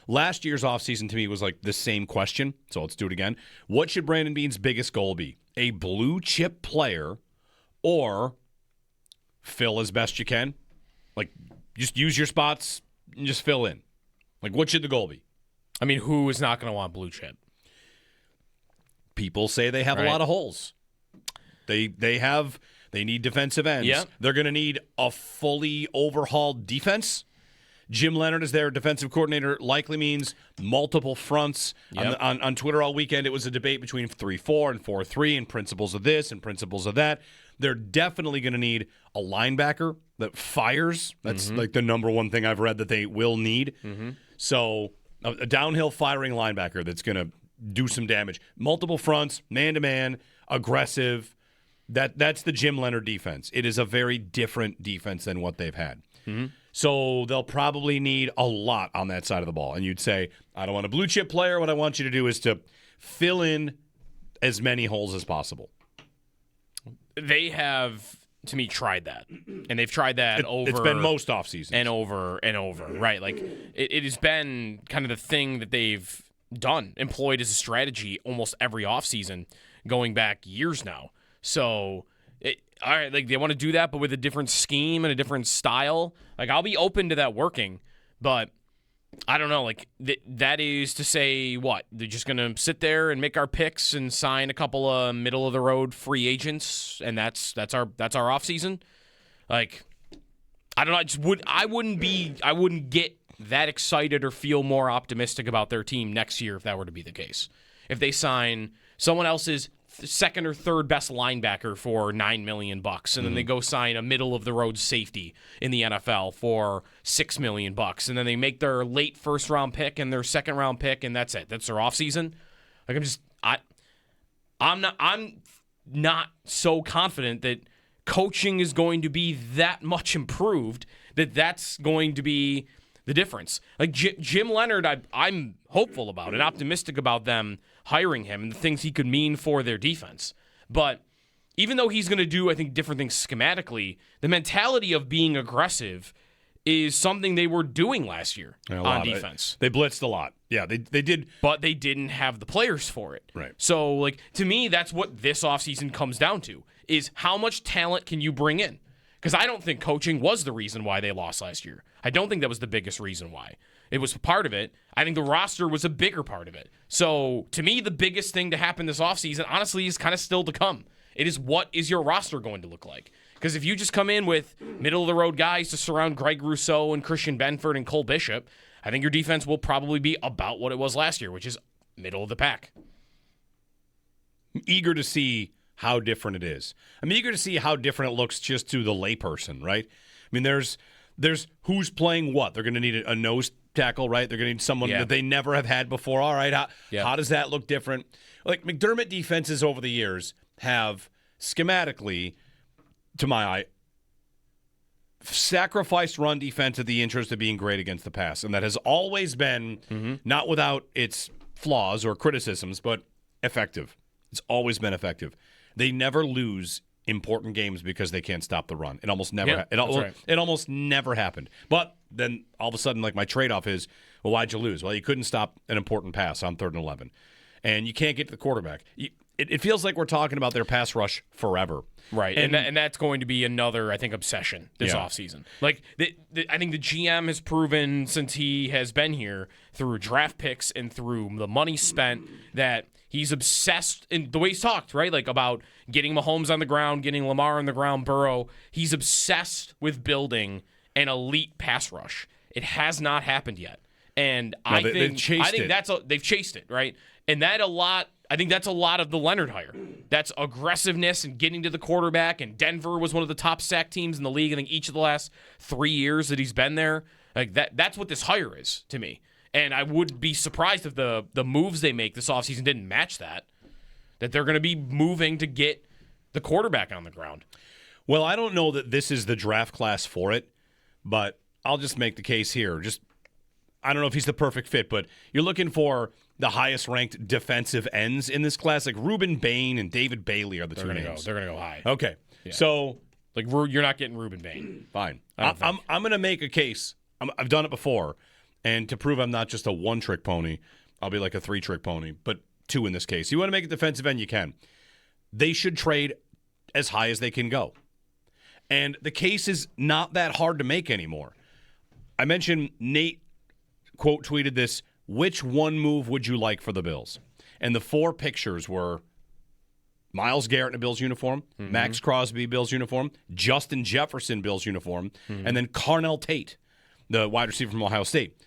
last year's offseason to me was like the same question, so let's do it again. What should Brandon Beane's biggest goal be? A blue chip player or fill as best you can? Like, just use your spots and just fill in. Like, what should the goal be? I mean, who is not going to want blue chip? People say they have a lot of holes. They need defensive ends. Yeah. They're going to need a fully overhauled defense. Jim Leonard is their defensive coordinator. Likely means multiple fronts. Yep. On Twitter all weekend, it was a debate between 3-4 and 4-3 and principles of this and principles of that. They're definitely going to need a linebacker that fires. That's like the number one thing I've read that they will need. So a downhill firing linebacker that's going to do some damage. Multiple fronts, man-to-man, aggressive. That's the Jim Leonard defense. It is a very different defense than what they've had. So they'll probably need a lot on that side of the ball. And you'd say, I don't want a blue chip player. What I want you to do is to fill in as many holes as possible. They have, to me, tried that. And they've tried that over. It's been most off seasons. And over and over, right? Like, it has been kind of the thing that they've done, employed as a strategy almost every offseason going back years now. So, all right, like they want to do that, but with a different scheme and a different style. Like, I'll be open to that working, but I don't know. Like, that is to say what? They're just going to sit there and make our picks and sign a couple of middle-of-the-road free agents, and that's our offseason? Like, I don't know. I wouldn't get that excited or feel more optimistic about their team next year if that were to be the case. If they sign someone else's second or third best linebacker for $9 million, and then they go sign a middle of the road safety in the NFL for $6 million, and then they make their late first round pick and their second round pick, and that's it. That's their offseason. Like I'm not so confident that coaching is going to be that much improved that's going to be the difference. Like Jim Leonard, I'm hopeful about and optimistic about them hiring him and the things he could mean for their defense. But even though he's going to do, I think, different things schematically, the mentality of being aggressive is something they were doing last year on defense. They blitzed a lot. Yeah, they did. But they didn't have the players for it. Right. So, like, to me, that's what this offseason comes down to, is how much talent can you bring in? Because I don't think coaching was the reason why they lost last year. I don't think that was the biggest reason why. It was part of it. I think the roster was a bigger part of it. So, to me, the biggest thing to happen this offseason, honestly, is kind of still to come. It is, what is your roster going to look like? Because if you just come in with middle-of-the-road guys to surround Greg Rousseau and Christian Benford and Cole Bishop, I think your defense will probably be about what it was last year, which is middle of the pack. I'm eager to see how different it is. I'm eager to see how different it looks just to the layperson, right? I mean, there's who's playing what. They're going to need a nose tackle, right? They're going to need someone that they never have had before. All right, how does that look different? Like, McDermott defenses over the years have schematically, to my eye, sacrificed run defense at the interest of being great against the pass. And that has always been, not without its flaws or criticisms, but effective. It's always been effective. They never lose important games because they can't stop the run. It almost never it almost never happened. But then all of a sudden, like, my trade-off is, well, why'd you lose? Well, you couldn't stop an important pass on 3rd and 11. And you can't get to the quarterback. It feels like we're talking about their pass rush forever. Right, and that's going to be another, I think, obsession this offseason. Like, I think the GM has proven since he has been here, through draft picks and through the money spent, that he's obsessed in the way he's talked, right? Like, about getting Mahomes on the ground, getting Lamar on the ground, Burrow. He's obsessed with building an elite pass rush. It has not happened yet. And they've chased it, right? And I think that's a lot of the Leonard hire. That's aggressiveness and getting to the quarterback. And Denver was one of the top sack teams in the league, I think, each of the last 3 years that he's been there. Like, that's what this hire is to me. And I would be surprised if the moves they make this offseason didn't match that they're going to be moving to get the quarterback on the ground. Well, I don't know that this is the draft class for it, but I'll just make the case here. I don't know if he's the perfect fit, but you're looking for the highest-ranked defensive ends in this class. Like, Reuben Bain and David Bailey are the two names. They're going to go high. Okay. Yeah. So, like, you're not getting Reuben Bain. Fine. I'm going to make a case. I've done it before. And to prove I'm not just a one-trick pony, I'll be like a three-trick pony, but two in this case. You want to make a defensive end, you can. They should trade as high as they can go. And the case is not that hard to make anymore. I mentioned Nate, quote, tweeted this, which one move would you like for the Bills? And the 4 pictures were Myles Garrett in a Bills uniform, Max Crosby, Bills uniform, Justin Jefferson, Bills uniform, and then Carnell Tate, the wide receiver from Ohio State.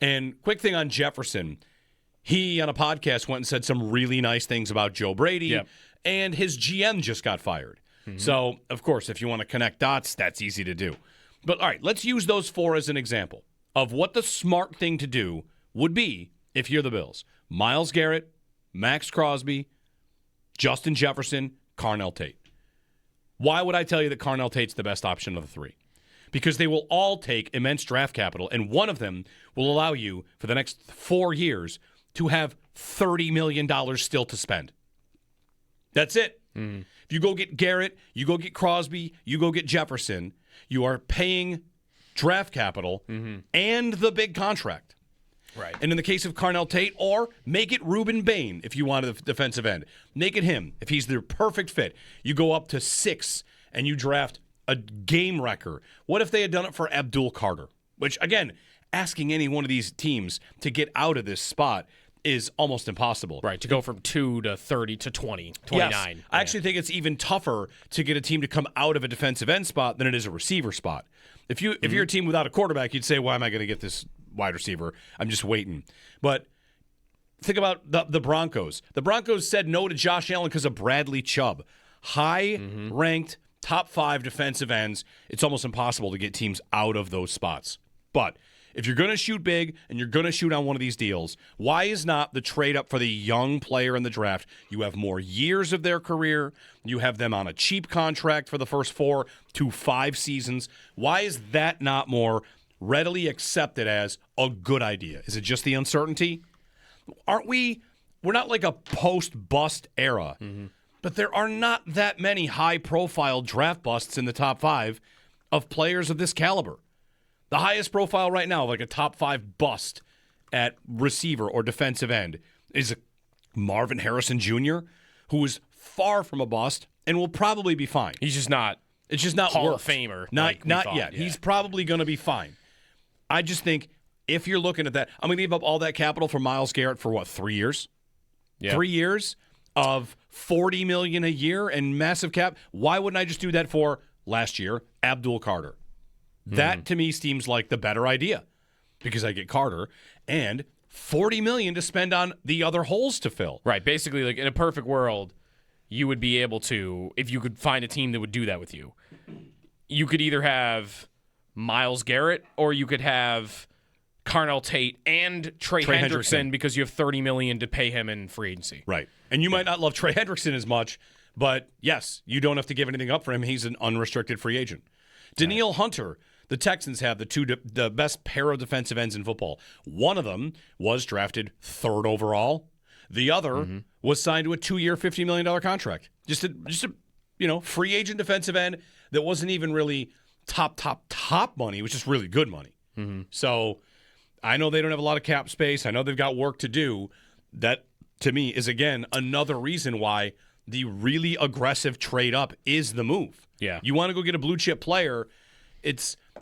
And quick thing on Jefferson, he, on a podcast, went and said some really nice things about Joe Brady, and his GM just got fired. So, of course, if you want to connect dots, that's easy to do. But, all right, let's use those 4 as an example of what the smart thing to do would be if you're the Bills. Myles Garrett, Max Crosby, Justin Jefferson, Carnell Tate. Why would I tell you that Carnell Tate's the best option of the 3? Because they will all take immense draft capital, and one of them will allow you, for the next 4 years, to have $30 million still to spend. That's it. If you go get Garrett, you go get Crosby, you go get Jefferson, you are paying draft capital and the big contract. Right. And in the case of Carnell Tate, or make it Reuben Bain if you want a defensive end. Make it him if he's the perfect fit. You go up to 6 and you draft a game wrecker. What if they had done it for Abdul Carter? Which, again, asking any one of these teams to get out of this spot is almost impossible. Right, to go from 2 to 30 to 20, 29. Yes. I actually think it's even tougher to get a team to come out of a defensive end spot than it is a receiver spot. If you're a team without a quarterback, you'd say, why am I going to get this wide receiver? I'm just waiting. But think about the Broncos. The Broncos said no to Josh Allen because of Bradley Chubb. High-ranked, top 5 defensive ends. It's almost impossible to get teams out of those spots. But if you're going to shoot big and you're going to shoot on one of these deals, why is not the trade up for the young player in the draft? You have more years of their career. You have them on a cheap contract for the first 4 to 5 seasons. Why is that not more readily accepted as a good idea? Is it just the uncertainty? We're not like a post-bust era, but there are not that many high-profile draft busts in the top 5 of players of this caliber. The highest profile right now, like a top 5 bust at receiver or defensive end, is Marvin Harrison Jr., who is far from a bust and will probably be fine. He's just not. It's just not Hall worth. of Famer. Not yet. Yeah. He's probably going to be fine. I just think if you're looking at that, I'm going to give up all that capital for Myles Garrett for what, 3 years? Yeah. 3 years of $40 million a year and massive cap. Why wouldn't I just do that for last year, Abdul Carter? That, to me, seems like the better idea because I get Carter and $40 million to spend on the other holes to fill. Right. Basically, like in a perfect world, you would be able to, if you could find a team that would do that with you, you could either have Myles Garrett or you could have Carnell Tate and Trey Hendrickson because you have $30 million to pay him in free agency. Right. And you might not love Trey Hendrickson as much, but yes, you don't have to give anything up for him. He's an unrestricted free agent. Danielle Hunter, the Texans have the best pair of defensive ends in football. One of them was drafted 3rd overall. The other was signed to a 2-year, $50 million contract. Just a free agent defensive end that wasn't even really top money. It was just really good money. So I know they don't have a lot of cap space. I know they've got work to do. That, to me, is, again, another reason why the really aggressive trade up is the move. Yeah. You want to go get a blue chip player,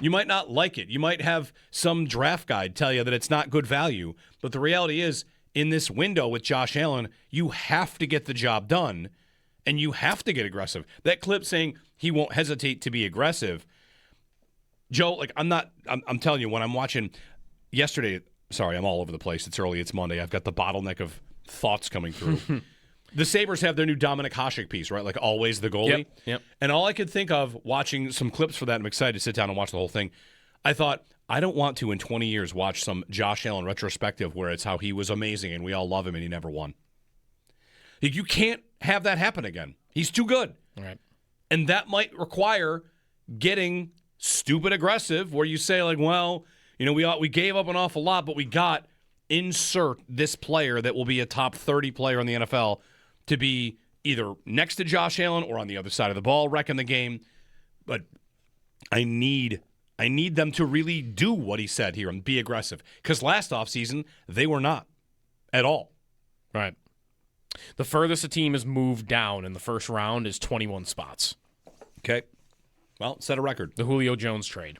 you might not like it. You might have some draft guide tell you that it's not good value, but the reality is in this window with Josh Allen, you have to get the job done and you have to get aggressive. That clip saying he won't hesitate to be aggressive. Joe, like I'm telling you, when I'm watching yesterday, sorry, I'm all over the place. It's early, it's Monday. I've got the bottleneck of thoughts coming through. The Sabres have their new Dominic Hasek piece, right? Like always the goalie. Yep. And all I could think of watching some clips for that, I'm excited to sit down and watch the whole thing. I thought, I don't want to in 20 years watch some Josh Allen retrospective where it's how he was amazing and we all love him and he never won. You can't have that happen again. He's too good. Right. And that might require getting stupid aggressive where you say like, well, we gave up an awful lot, but we got insert this player that will be a top 30 player in the NFL to be either next to Josh Allen or on the other side of the ball, wrecking the game. But I need I need them to really do what he said here and be aggressive. Because last offseason, they were not at all. Right. The furthest a team has moved down in the first round is 21 spots. Okay. Well, set a record. The Julio Jones trade.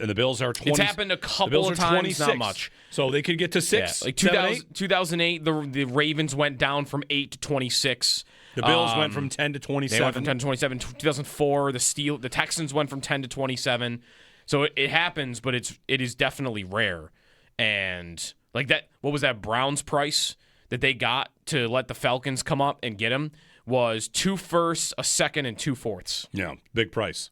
And the Bills are 20. It's happened a couple of times, 26. not much. So they could get to 6. Yeah, like 7, 2008, the Ravens went down from 8 to 26. The Bills went from 10 to 27. They went from 10 to 27. 2004, the Texans went from 10 to 27. So it happens, but it is definitely rare. And like that, what was that Browns price that they got to let the Falcons come up and get him was 2 firsts, a second, and 2 fourths. Yeah, big price.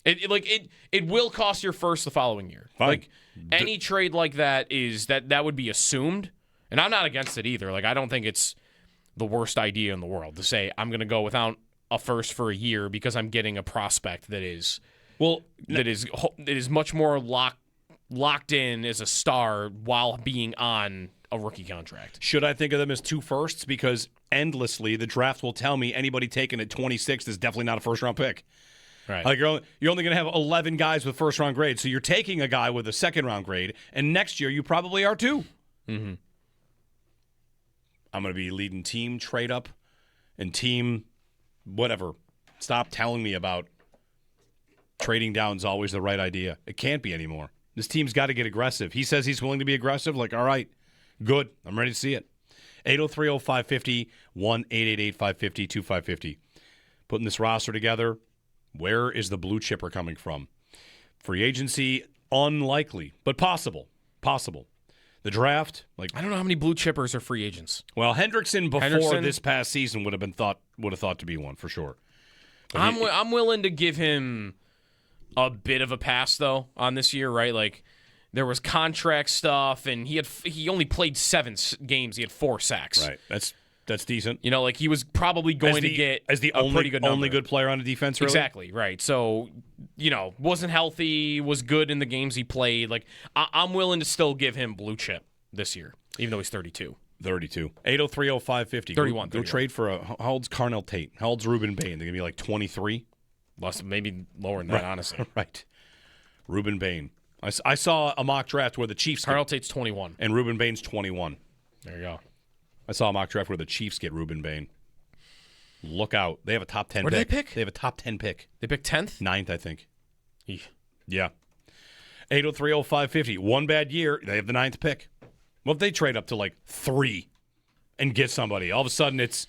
It will cost your first the following year. Fine. Like any trade like that is that would be assumed, and I'm not against it either. Like I don't think it's the worst idea in the world to say I'm going to go without a first for a year because I'm getting a prospect that is much more locked in as a star while being on a rookie contract. Should I think of them as 2 firsts? Because endlessly the draft will tell me anybody taken at 26 is definitely not a first-round pick. Right. Like you're only going to have 11 guys with first-round grades, so you're taking a guy with a second-round grade, and next year you probably are too. Mm-hmm. I'm going to be leading team trade-up and team whatever. Stop telling me about trading down is always the right idea. It can't be anymore. This team's got to get aggressive. He says he's willing to be aggressive. Like, all right, good. I'm ready to see it. 803-0550, 1-888-550-2550. Putting this roster together. Where is the blue chipper coming from? Free agency, unlikely, but possible. Possible. The draft, like I don't know how many blue chippers are free agents. well, Hendrickson before this past season would have thought to be one for sure. But I'm willing to give him a bit of a pass though on this year, right? Like there was contract stuff, and he only played 7 games. He had 4 sacks. Right. That's decent. You know, like he was probably going to get as the pretty good number. only good player on the defense. Really? Exactly right. So, you know, wasn't healthy, was good in the games he played. Like I'm willing to still give him blue chip this year, even though he's 32. 32. 803-0550. 31. Go trade for how old's Carnell Tate? How old's Ruben Bain? They're gonna be like 23. Less, maybe lower than that, honestly. Right. Ruben Bain. I saw a mock draft where the Chiefs Carnell Tate's 21. and Ruben Bain's 21. There you go. I saw a mock draft where the Chiefs get Ruben Bain. Look out. They have a top 10 Where pick. did they pick? They have a top 10 pick. They picked 10th? 9th, I think. Eesh. Yeah. 803-0550. One bad year, they have the 9th pick. What if they trade up to like 3 and get somebody? All of a sudden it's,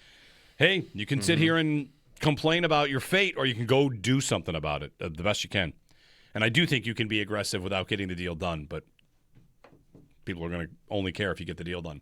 hey, you can sit here and complain about your fate, or you can go do something about it the best you can. And I do think you can be aggressive without getting the deal done, but people are going to only care if you get the deal done.